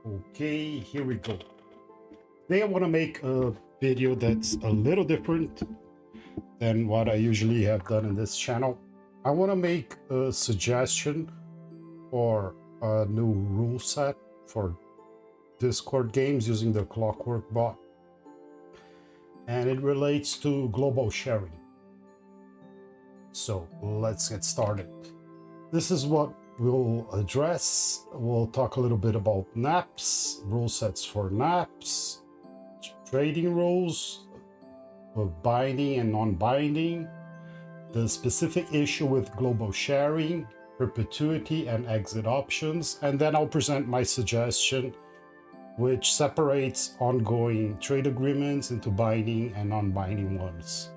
Okay, here we go. Today I want to make a video that's a little different than what I usually have done in this channel. I want to make a suggestion for a new rule set for Discord games using the Clockwork bot. And it relates to global sharing. So let's get started. This is what we'll address. We'll talk a little bit about naps, rule sets for naps, trading rules, binding and non-binding, the specific issue with global sharing, perpetuity and exit options, and then I'll present my suggestion, which separates ongoing trade agreements into binding and non-binding ones.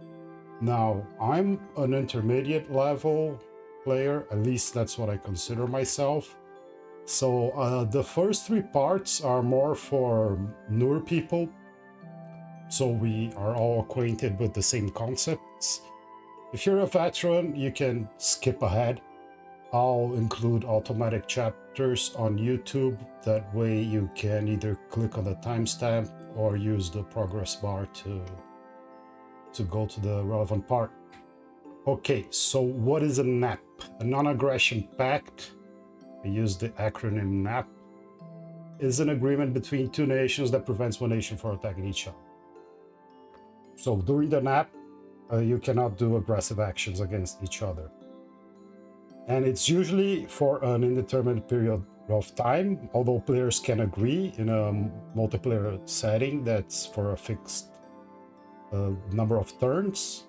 Now, I'm an intermediate level player, at least that's what I consider myself. So the first three parts are more for newer people, so we are all acquainted with the same concepts. If you're a veteran, you can skip ahead. I'll include automatic chapters on YouTube. That way you can either click on the timestamp or use the progress bar to go to the relevant part. Okay, so what is a NAP? A non-aggression pact, I use the acronym NAP, is an agreement between two nations that prevents one nation from attacking each other. So during the NAP, you cannot do aggressive actions against each other. And it's usually for an indeterminate period of time, although players can agree in a multiplayer setting that's for a fixed number of turns.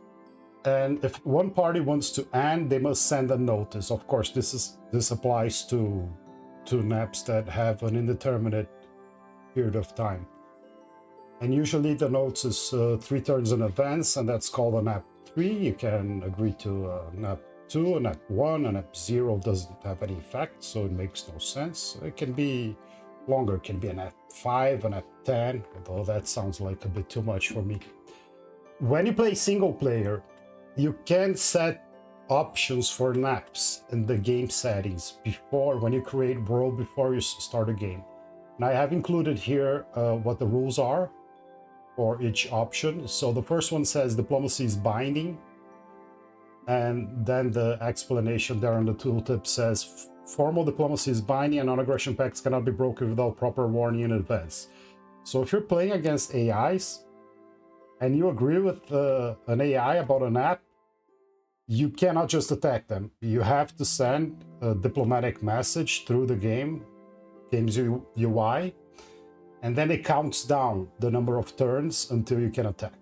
And if one party wants to end, they must send a notice. Of course, this applies to NAPs that have an indeterminate period of time. And usually the notice is 3 turns in advance, and that's called a NAP 3. You can agree to a NAP 2, a NAP 1, a NAP 0 doesn't have any effect, so it makes no sense. It can be longer, it can be a NAP 5, a NAP 10, although that sounds like a bit too much for me. When you play single player, you can set options for naps in the game settings when you create world before you start a game. And I have included here what the rules are for each option. So the first one says diplomacy is binding, and then the explanation there on the tooltip says formal diplomacy is binding and non-aggression pacts cannot be broken without proper warning in advance. So if you're playing against AIs and you agree with an AI about an app, you cannot just attack them. You have to send a diplomatic message through the game's UI, and then it counts down the number of turns until you can attack.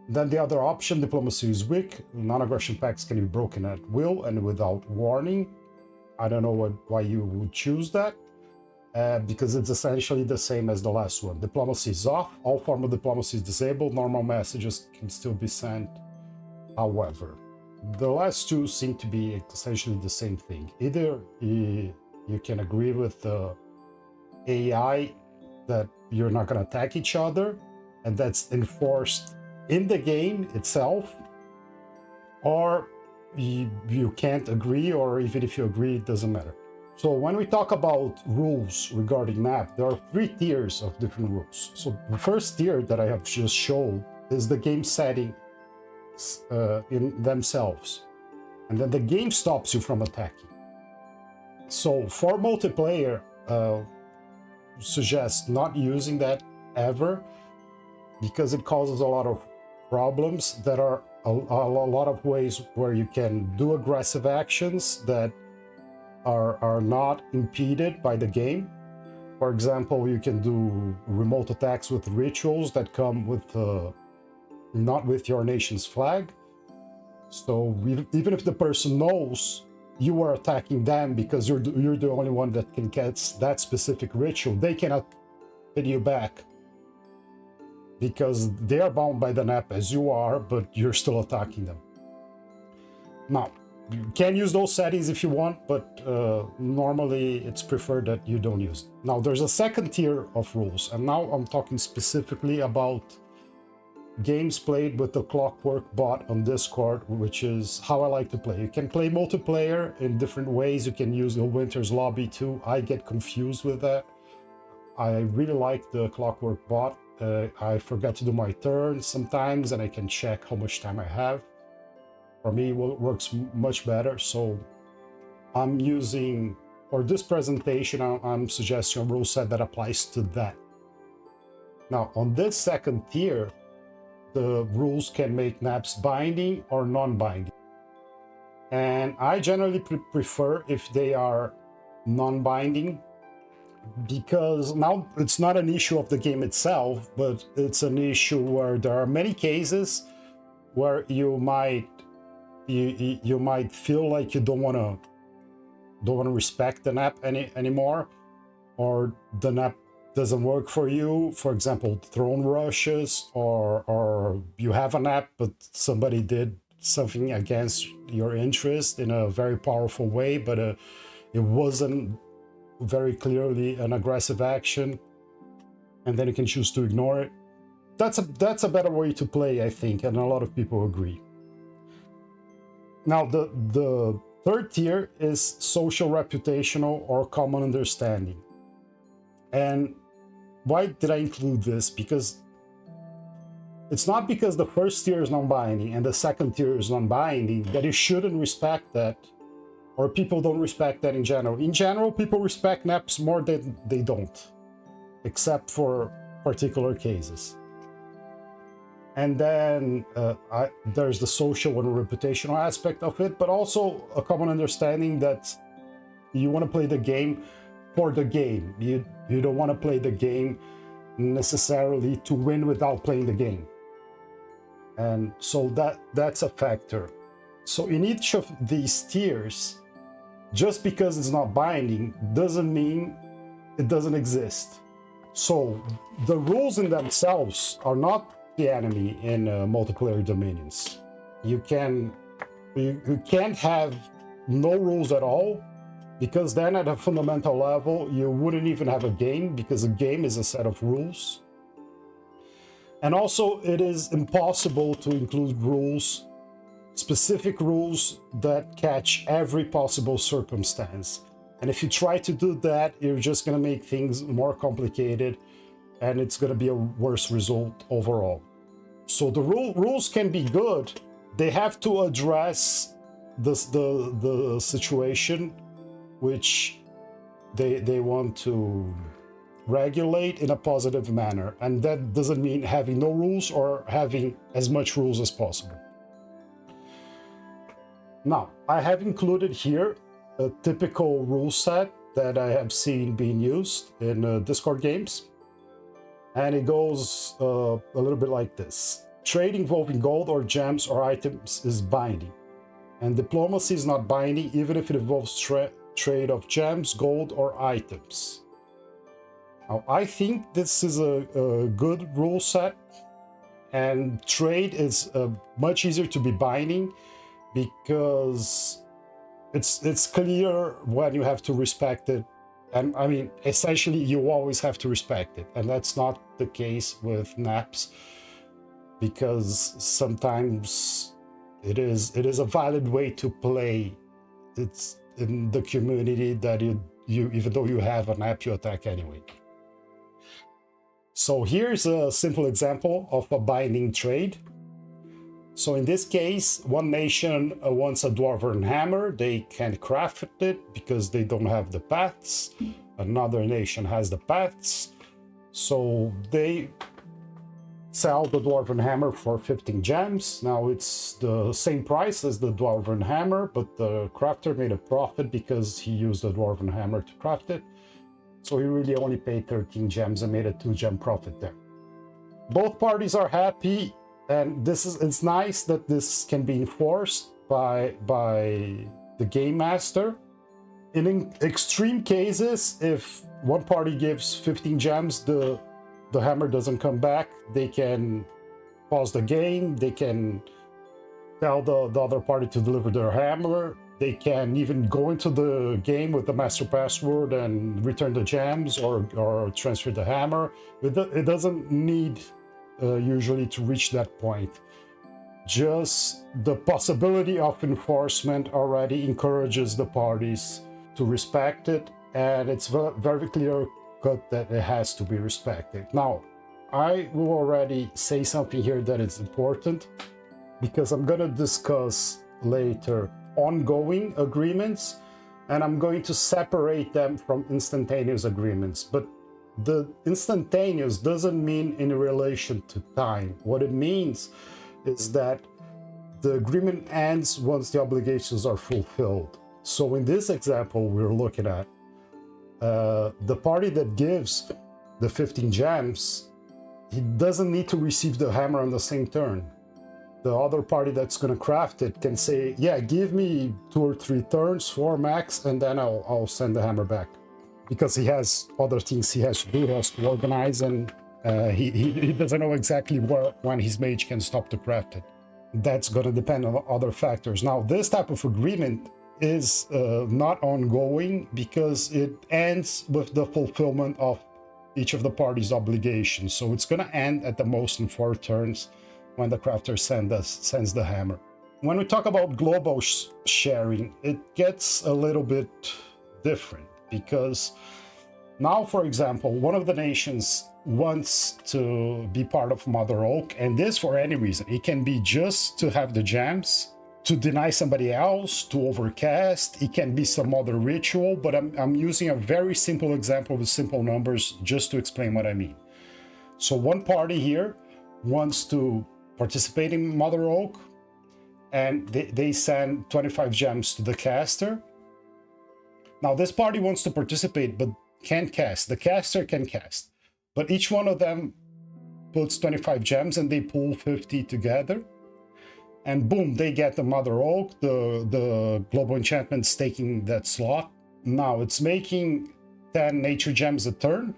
Then the other option, diplomacy is weak. Non-aggression pacts can be broken at will and without warning. I don't know why you would choose that. Because it's essentially the same as the last one. Diplomacy is off, all formal diplomacy is disabled, normal messages can still be sent. However, the last two seem to be essentially the same thing. Either you can agree with the AI that you're not going to attack each other, and that's enforced in the game itself, or you can't agree, or even if you agree, it doesn't matter. So when we talk about rules regarding NAP, there are 3 tiers of different rules. So the first tier that I have just shown is the game setting in themselves. And then the game stops you from attacking. So for multiplayer, suggest not using that ever, because it causes a lot of problems. There are a lot of ways where you can do aggressive actions that are not impeded by the game. For example, you can do remote attacks with rituals that come with not with your nation's flag. So even if the person knows you are attacking them because you're the only one that can catch that specific ritual, they cannot hit you back because they are bound by the NAP as you are, but you're still attacking them. Now, you can use those settings if you want, but normally it's preferred that you don't use it. Now, there's a second tier of rules, and now I'm talking specifically about games played with the Clockwork bot on Discord, which is how I like to play. You can play multiplayer in different ways. You can use the Winter's Lobby too. I get confused with that. I really like the clockwork bot. I forget to do my turn sometimes, and I can check how much time I have. For me, it works much better. So I'm using, for this presentation, I'm suggesting a rule set that applies to that. Now, on this second tier, the rules can make naps binding or non-binding. And I generally prefer if they are non-binding, because now it's not an issue of the game itself, but it's an issue where there are many cases where you might feel like you don't want to respect the nap anymore, or the nap doesn't work for you. For example, throne rushes, or you have a nap but somebody did something against your interest in a very powerful way, but it wasn't very clearly an aggressive action, and then you can choose to ignore it. That's a better way to play, I think, and a lot of people agree. Now, the third tier is social, reputational, or common understanding. And why did I include this? Because it's not because the first tier is non-binding and the second tier is non-binding that you shouldn't respect that, or people don't respect that in general. In general, people respect naps more than they don't, except for particular cases. And then there's the social and reputational aspect of it, but also a common understanding that you want to play the game for the game. You don't want to play the game necessarily to win without playing the game. And so that's a factor. So in each of these tiers, just because it's not binding doesn't mean it doesn't exist. So the rules in themselves are not the enemy in multiplayer dominions. You can't have no rules at all, because then at a fundamental level you wouldn't even have a game, because a game is a set of rules. And also, it is impossible to include rules, specific rules that catch every possible circumstance. And if you try to do that, you're just going to make things more complicated, and it's going to be a worse result overall. So the rules can be good. They have to address the situation which they want to regulate in a positive manner, and that doesn't mean having no rules or having as much rules as possible. Now, I have included here a typical rule set that I have seen being used in Discord games, and it goes a little bit like this. Trade involving gold or gems or items is binding, and diplomacy is not binding even if it involves trade of gems, gold, or items. Now, I think this is a good rule set, and trade is much easier to be binding because it's clear when you have to respect it. And I mean, essentially, you always have to respect it, and that's not the case with naps, because sometimes it is a valid way to play. It's in the community that you even though you have an app, you attack anyway. So here's a simple example of a binding trade. So in this case, one nation wants a dwarven hammer. They can't craft it because they don't have the paths. Another nation has the paths. So they sell the dwarven hammer for 15 gems. Now it's the same price as the dwarven hammer, but the crafter made a profit because he used the dwarven hammer to craft it. So he really only paid 13 gems and made a 2-gem profit there. Both parties are happy, and it's nice that this can be enforced by the game master. In extreme cases, if one party gives 15 gems, the hammer doesn't come back, they can pause the game, they can tell the other party to deliver their hammer, they can even go into the game with the master password and return the gems or transfer the hammer. It doesn't need usually to reach that point. Just the possibility of enforcement already encourages the parties to respect it, and it's very clear cut that it has to be respected. Now, I will already say something here that is important, because I'm going to discuss later ongoing agreements, and I'm going to separate them from instantaneous agreements. But the instantaneous doesn't mean in relation to time. What it means is that the agreement ends once the obligations are fulfilled. So in this example we're looking at, the party that gives the 15 gems, he doesn't need to receive the hammer on the same turn. The other party that's going to craft it can say, yeah, give me 2 or 3 turns, 4 max, and then I'll send the hammer back. Because he has other things he has to do, he has to organize, and he doesn't know exactly when his mage can stop to craft it. That's going to depend on other factors. Now, this type of agreement is not ongoing because it ends with the fulfillment of each of the parties' obligations. So it's going to end at the most in 4 turns when the crafter sends the hammer. When we talk about global sharing, it gets a little bit different, because now, for example, one of the nations wants to be part of Mother Oak, and this for any reason. It can be just to have the gems, to deny somebody else, to overcast. It can be some other ritual, but I'm using a very simple example with simple numbers just to explain what I mean. So one party here wants to participate in Mother Oak, and they send 25 gems to the caster. Now this party wants to participate but can't cast. The caster can cast, but each one of them puts 25 gems and they pull 50 together, and boom, they get the Mother Oak. The global enchantment's taking that slot. Now it's making 10 nature gems a turn,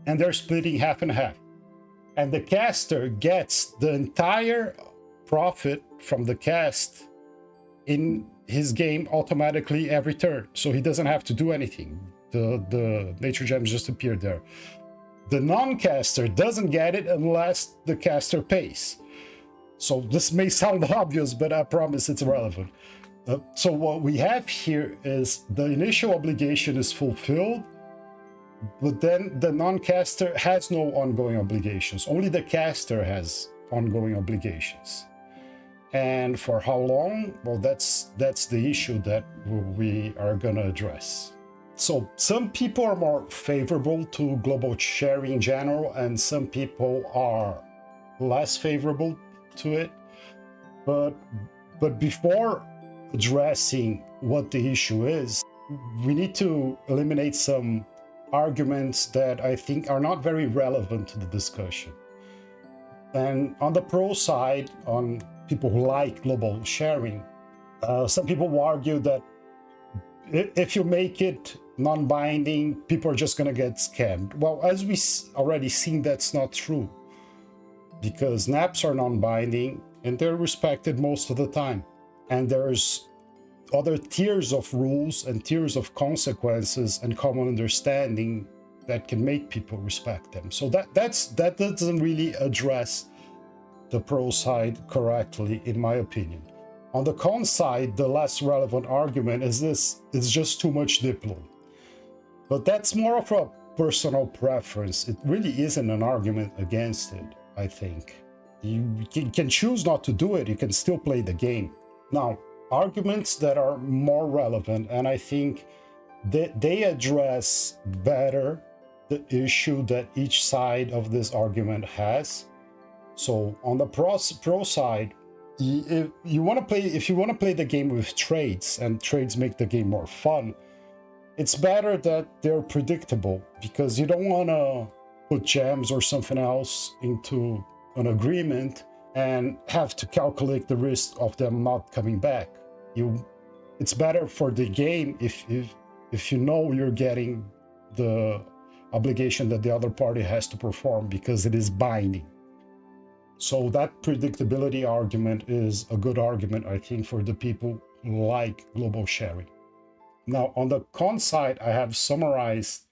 and they're splitting half and half, and the caster gets the entire profit from the cast in his game automatically every turn, so he doesn't have to do anything. The nature gems just appear there. The non-caster doesn't get it unless the caster pays. So this may sound obvious, but I promise it's relevant. So what we have here is the initial obligation is fulfilled, but then the non-caster has no ongoing obligations. Only the caster has ongoing obligations. And for how long? Well, that's the issue that we are going to address. So some people are more favorable to global sharing in general, and some people are less favorable to it. But before addressing what the issue is, we need to eliminate some arguments that I think are not very relevant to the discussion. And on the pro side, on people who like global sharing, some people will argue that if you make it non-binding, people are just going to get scammed. Well, as we already seen, that's not true, because naps are non-binding and they're respected most of the time. And there's other tiers of rules and tiers of consequences and common understanding that can make people respect them. So that doesn't really address the pro side correctly, in my opinion. On the con side, the less relevant argument is this: it's just too much Diplo. But that's more of a personal preference. It really isn't an argument against it, I think. You can choose not to do it, you can still play the game. Now, arguments that are more relevant, and I think that they address better the issue that each side of this argument has. So on the pro side, if you want to play the game with trades, and trades make the game more fun, it's better that they're predictable, because you don't want to put gems or something else into an agreement and have to calculate the risk of them not coming back. It's better for the game if you know you're getting the obligation that the other party has to perform, because it is binding. So that predictability argument is a good argument, I think, for the people who like global sharing. Now, on the con side, I have summarized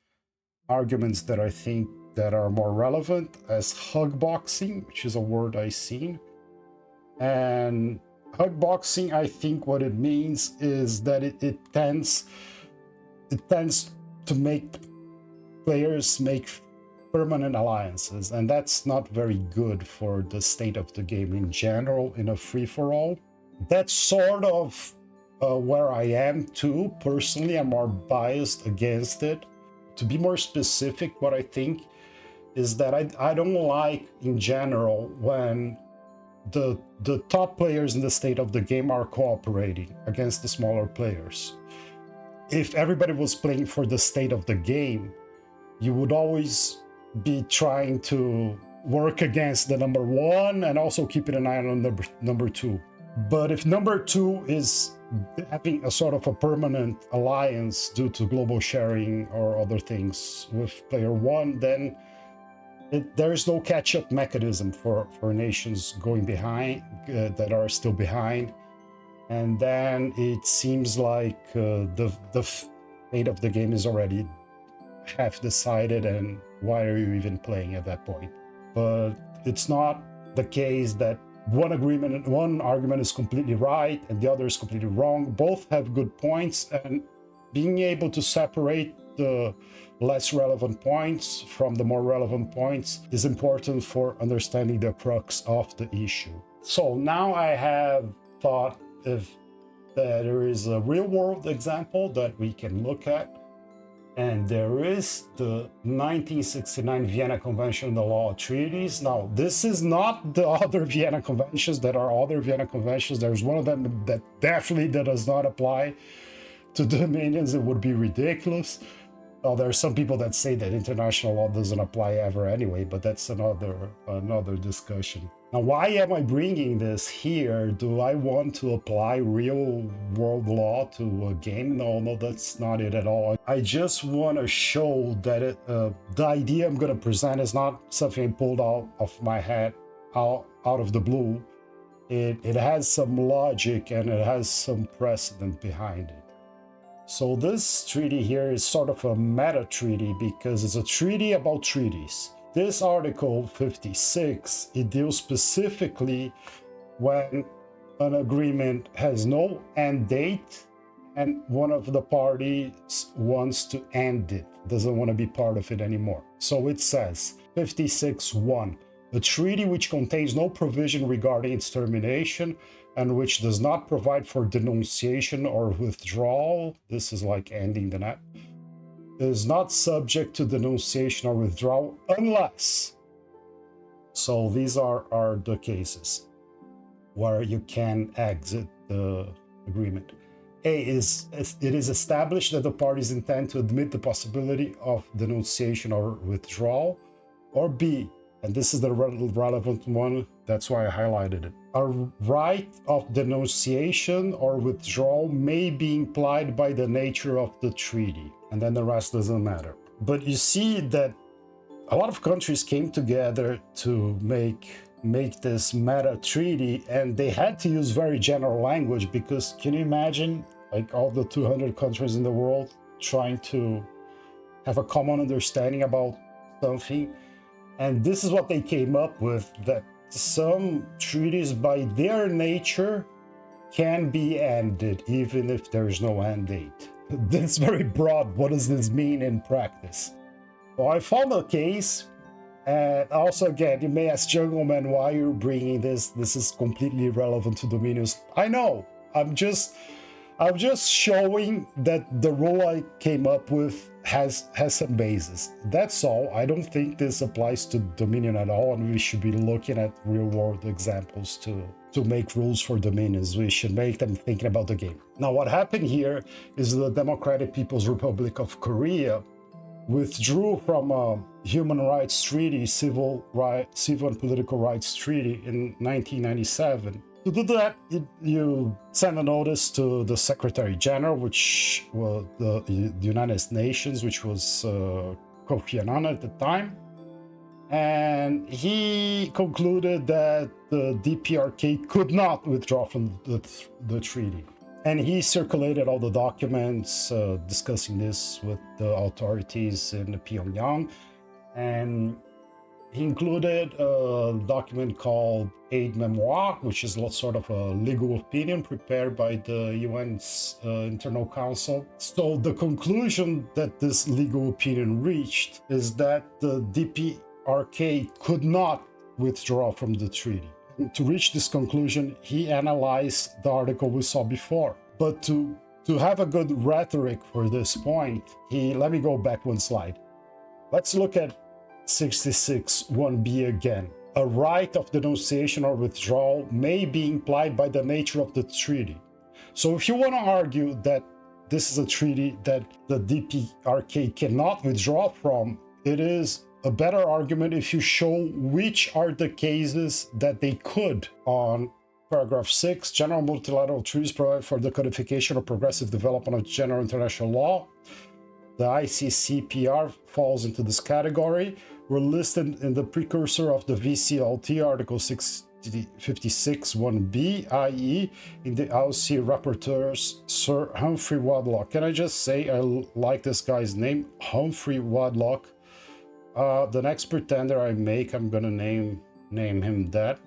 arguments that I think that are more relevant as hug boxing, which is a word I've seen. And hug boxing, I think what it means is that it tends to make players make permanent alliances, and that's not very good for the state of the game in general in a free-for-all. That's sort of where I am too. Personally, I'm more biased against it. To be more specific, what I think is that I don't like in general when the top players in the state of the game are cooperating against the smaller players. If everybody was playing for the state of the game, you would always be trying to work against the number one and also keeping an eye on number two. But if number two is having a sort of a permanent alliance due to global sharing or other things with player one, then there's no catch-up mechanism for nations going behind that are still behind. And then it seems like the fate of the game is already half decided, and why are you even playing at that point? But it's not the case that one argument is completely right and the other is completely wrong. Both have good points, and being able to separate the less relevant points from the more relevant points is important for understanding the crux of the issue. So now I have thought if there is a real-world example that we can look at, and there is the 1969 Vienna Convention on the Law of Treaties. Now, this is not the other Vienna Conventions. There are other Vienna Conventions. There's one of them that definitely does not apply to dominions. It would be ridiculous. Now, there are some people that say that international law doesn't apply ever anyway, but that's another discussion. Now, why am I bringing this here? Do I want to apply real world law to a game? No, that's not it at all. I just want to show that the idea I'm going to present is not something I pulled out of my head, out of the blue. It has some logic and it has some precedent behind it. So this treaty here is sort of a meta treaty because it's a treaty about treaties. This Article 56, it deals specifically when an agreement has no end date and one of the parties wants to end it, doesn't want to be part of it anymore. So it says, 56.1, a treaty which contains no provision regarding its termination and which does not provide for denunciation or withdrawal, this is like ending the NAP, is not subject to denunciation or withdrawal unless. So these are the cases where you can exit the agreement. A is it is established that the parties intend to admit the possibility of denunciation or withdrawal, or B, and this is the relevant one, that's why I highlighted it. A right of denunciation or withdrawal may be implied by the nature of the treaty, and then the rest doesn't matter. But you see that a lot of countries came together to make this meta treaty, and they had to use very general language because can you imagine like all the 200 countries in the world trying to have a common understanding about something? And this is what they came up with, that some treaties by their nature can be ended even if there is no end date. That's very broad. What does this mean in practice? Well, I found a case, and also again, you may ask, Jungleman, why you're bringing this? This is completely irrelevant to Dominions. I know. I'm just showing that the rule I came up with has some basis. That's all. I don't think this applies to Dominion at all, and we should be looking at real-world examples to make rules for Dominions. We should make them thinking about the game. Now, what happened here is the Democratic People's Republic of Korea withdrew from a human rights treaty, civil and political rights treaty in 1997. To do that, you send a notice to the Secretary General, which was the United Nations, which was Kofi Annan at the time. And he concluded that the DPRK could not withdraw from the treaty. And he circulated all the documents discussing this with the authorities in Pyongyang. And He included a document called Aide Memoire, which is sort of a legal opinion prepared by the UN's Internal Council. So the conclusion that this legal opinion reached is that the DPRK could not withdraw from the treaty. And to reach this conclusion, he analyzed the article we saw before. But to have a good rhetoric for this point, let me go back one slide. Let's look at 66(1)(b) again. A right of denunciation or withdrawal may be implied by the nature of the treaty. So if you want to argue that this is a treaty that the DPRK cannot withdraw from, it is a better argument if you show which are the cases that they could. On paragraph 6, general multilateral treaties provide for the codification or progressive development of general international law. The ICCPR falls into this category. Were listed in the precursor of the VCLT, Article 56(1)(b), i.e., in the IOC rapporteurs, Sir Humphrey Wadlock. Can I just say I like this guy's name, Humphrey Wadlock. The next pretender I make, I'm gonna name him that.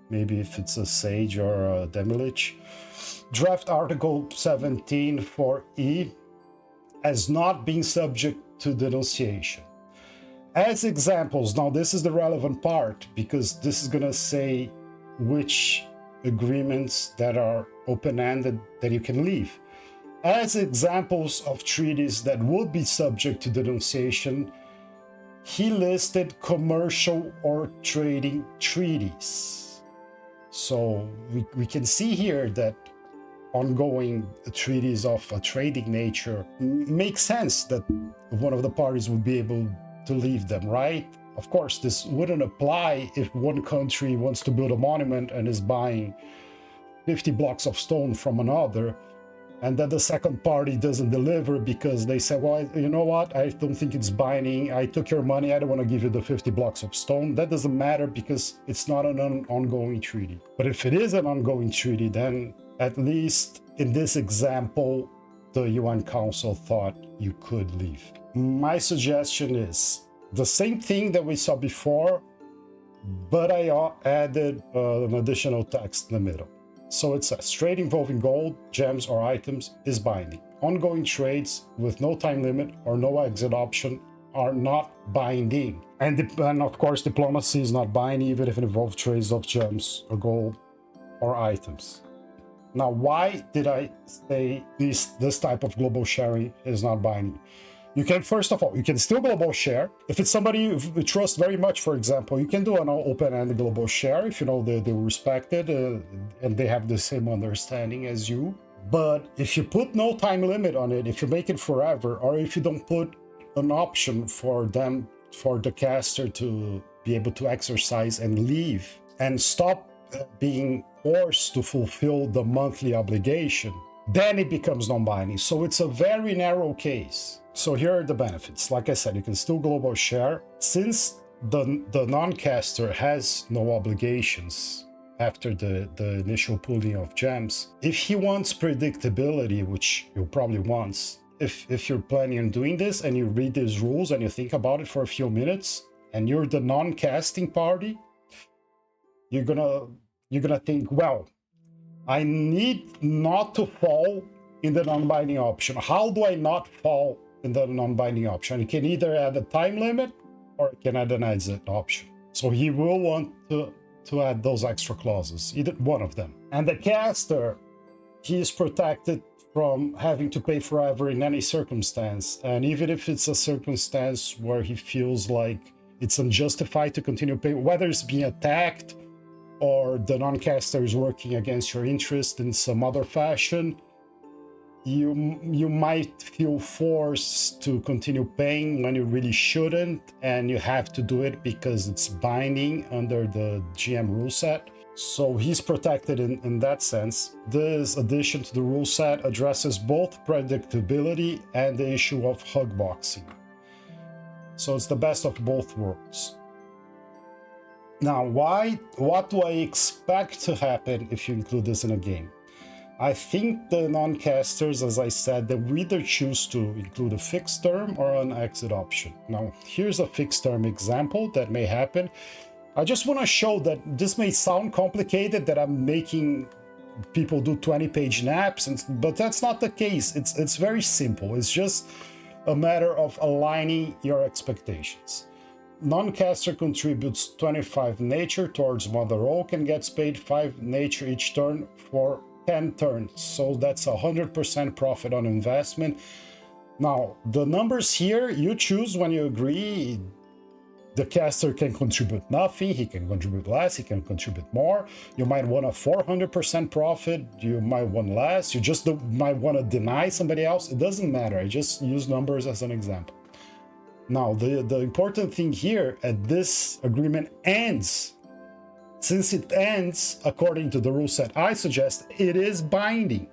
Maybe if it's a Sage or a Demilich. Draft Article 17 for E as not being subject to denunciation. As examples, now this is the relevant part because this is going to say which agreements that are open-ended that you can leave. As examples of treaties that would be subject to denunciation, he listed commercial or trading treaties. So we can see here that ongoing treaties of a trading nature makes sense that one of the parties would be able to leave them, right? Of course, this wouldn't apply if one country wants to build a monument and is buying 50 blocks of stone from another, and then the second party doesn't deliver because they say, well, you know what, I don't think it's binding, I took your money, I don't want to give you the 50 blocks of stone. That doesn't matter because it's not an ongoing treaty. But if it is an ongoing treaty, then at least in this example, the UN Council thought you could leave. My suggestion is the same thing that we saw before, but I added an additional text in the middle. So it says, trade involving gold, gems, or items is binding. Ongoing trades with no time limit or no exit option are not binding. And of course, diplomacy is not binding even if it involves trades of gems or gold or items. Now, why did I say this type of global sharing is not binding? You can, first of all, you can still global share. If it's somebody you trust very much, for example, you can do an open-ended global share if you know they respect it and they have the same understanding as you. But if you put no time limit on it, if you make it forever, or if you don't put an option for them, for the caster to be able to exercise and leave and stop being forced to fulfill the monthly obligation, then it becomes non-binding. So it's a very narrow case. So here are the benefits. Like I said, you can still global share. Since the non-caster has no obligations after the initial pooling of gems, if he wants predictability, which he probably wants, if you're planning on doing this and you read these rules and you think about it for a few minutes and you're the non-casting party, you're gonna think, well, I need not to fall in the non-binding option. How do I not fall in the non-binding option? You can either add a time limit or you can add an exit option. So he will want to add those extra clauses, either one of them. And the caster, he is protected from having to pay forever in any circumstance. And even if it's a circumstance where he feels like it's unjustified to continue paying, whether it's being attacked or the non-caster is working against your interest in some other fashion, you might feel forced to continue paying when you really shouldn't, and you have to do it because it's binding under the GM Ruleset. So he's protected in that sense. This addition to the rule set addresses both predictability and the issue of hug boxing. So it's the best of both worlds. Now, what do I expect to happen if you include this in a game? I think the non-casters, as I said, they either choose to include a fixed term or an exit option. Now, here's a fixed term example that may happen. I just want to show that this may sound complicated, that I'm making people do 20-page naps, but that's not the case. It's very simple. It's just a matter of aligning your expectations. Non-caster contributes 25 nature towards Mother Oak and gets paid 5 nature each turn for 10 turns. So that's 100% profit on investment. Now, the numbers here, you choose when you agree. The caster can contribute nothing, he can contribute less, he can contribute more. You might want a 400% profit, you might want less, you just might want to deny somebody else. It doesn't matter, I just use numbers as an example. Now, the important thing here, this agreement ends. Since it ends, according to the rule set I suggest, it is binding.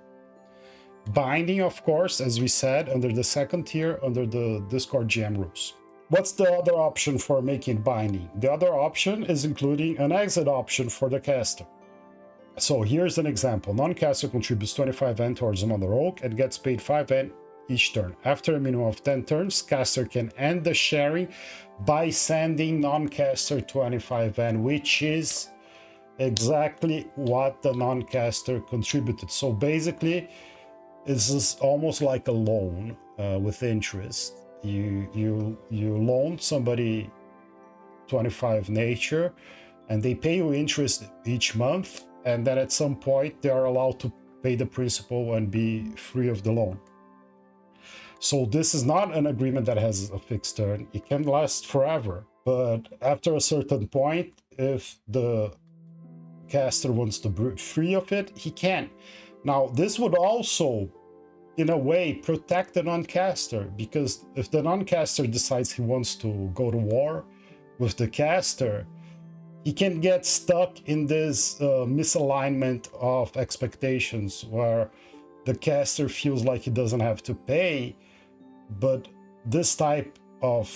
Binding, of course, as we said, under the second tier, under the Discord GM rules. What's the other option for making it binding? The other option is including an exit option for the caster. So here's an example. Non-caster contributes 25 N towards Mother Oak and gets paid 5 N each turn. After a minimum of 10 turns, caster can end the sharing by sending non-caster 25 N, which is exactly what the non-caster contributed. So basically, this is almost like a loan with interest. You loan somebody 25 nature and they pay you interest each month, and then at some point they are allowed to pay the principal and be free of the loan. So this is not an agreement that has a fixed term. It can last forever, but after a certain point, if the caster wants to be free of it, he can. Now, this would also in a way protect the non-caster, because if the non-caster decides he wants to go to war with the caster, he can get stuck in this misalignment of expectations where the caster feels like he doesn't have to pay, but this type of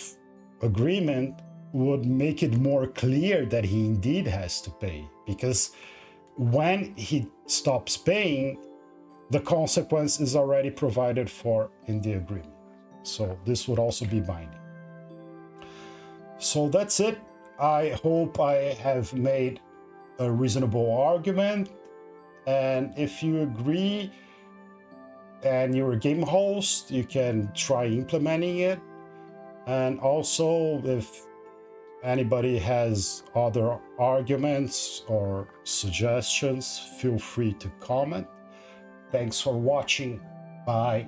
agreement would make it more clear that he indeed has to pay, because when he stops paying, the consequence is already provided for in the agreement. So this would also be binding. So that's it. I hope I have made a reasonable argument. And if you agree and you're a game host, you can try implementing it. And also, if anybody has other arguments or suggestions, feel free to comment. Thanks for watching. Bye.